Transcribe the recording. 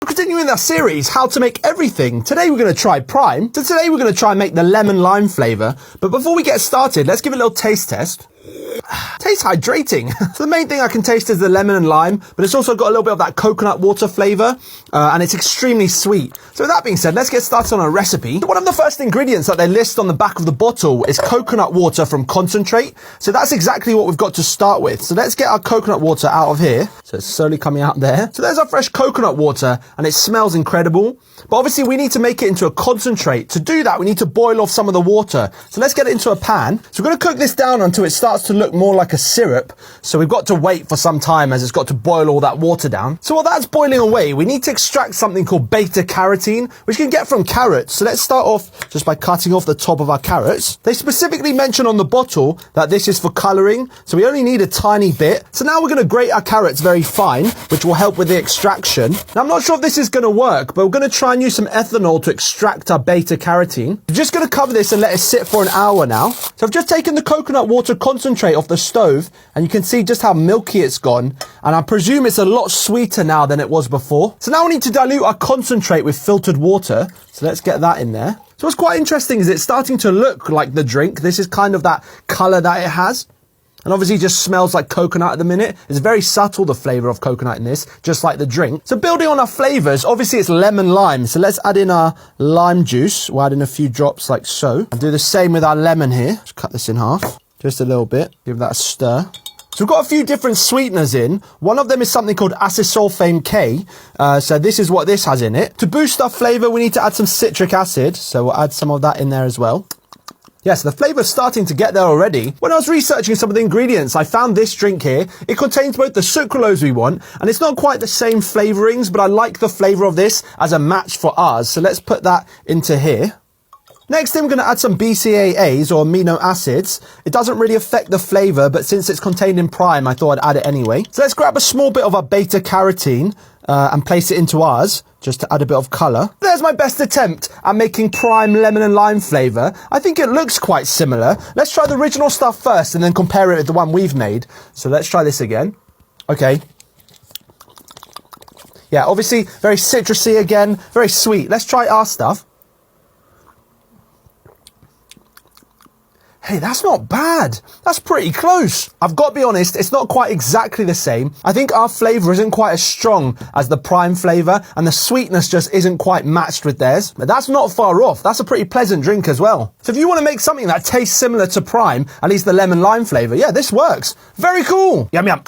Continuing our series, how to make everything. Today we're going to try prime. So today we're going to try and make the lemon lime flavour. But before we get started, let's give it a little taste test. Tastes hydrating. So the main thing I can taste is the lemon and lime, but it's also got a little bit of that coconut water flavour, and it's extremely sweet. So with that being said, let's get started on our recipe. One of the first ingredients that they list on the back of the bottle is coconut water from concentrate. So that's exactly what we've got to start with. So let's get our coconut water out of here. So it's slowly coming out there. So there's our fresh coconut water, and it smells incredible. But obviously we need to make it into a concentrate. To do that, we need to boil off some of the water. So let's get it into a pan. So we're going to cook this down until it starts to look more like a syrup. So we've got to wait for some time as it's got to boil all that water down. So while that's boiling away, we need to extract something called beta carotene, which you can get from carrots. So let's start off just by cutting off the top of our carrots. They specifically mention on the bottle that this is for colouring. So we only need a tiny bit. So now we're going to grate our carrots very fine, which will help with the extraction. Now I'm not sure if this is going to work, but we're going to try and use some ethanol to extract our beta carotene. I'm just going to cover this and let it sit for an hour now. So I've just taken the coconut water concentrate off the stove, and you can see just how milky it's gone, and I presume it's a lot sweeter now than it was before. So now we need to dilute our concentrate with filtered water. So let's get that in there. So what's quite interesting is it's starting to look like the drink. This is kind of that colour that it has. And obviously it just smells like coconut at the minute. It's very subtle, the flavour of coconut in this, just like the drink. So building on our flavours, obviously it's lemon lime. So let's add in our lime juice. We'll add in a few drops like so. And do the same with our lemon here. Let's cut this in half. Just a little bit. Give that a stir. So we've got a few different sweeteners in. One of them is something called acesulfame K. So this is what this has in it. To boost our flavour, we need to add some citric acid. So we'll add some of that in there as well. Yes, the flavour's starting to get there already. When I was researching some of the ingredients, I found this drink here. It contains both the sucralose we want, and it's not quite the same flavourings, but I like the flavour of this as a match for ours. So let's put that into here. Next thing, we're going to add some BCAAs, or amino acids. It doesn't really affect the flavour, but since it's contained in prime, I thought I'd add it anyway. So let's grab a small bit of our beta carotene and place it into ours, just to add a bit of colour. There's my best attempt at making prime lemon and lime flavour. I think it looks quite similar. Let's try the original stuff first and then compare it with the one we've made. So let's try this again. Okay. Yeah, obviously very citrusy again, very sweet. Let's try our stuff. Hey, that's not bad. That's pretty close. I've got to be honest, it's not quite exactly the same. I think our flavour isn't quite as strong as the prime flavour, and the sweetness just isn't quite matched with theirs. But that's not far off. That's a pretty pleasant drink as well. So if you want to make something that tastes similar to prime, at least the lemon lime flavour, yeah, this works. Very cool. Yum, yum.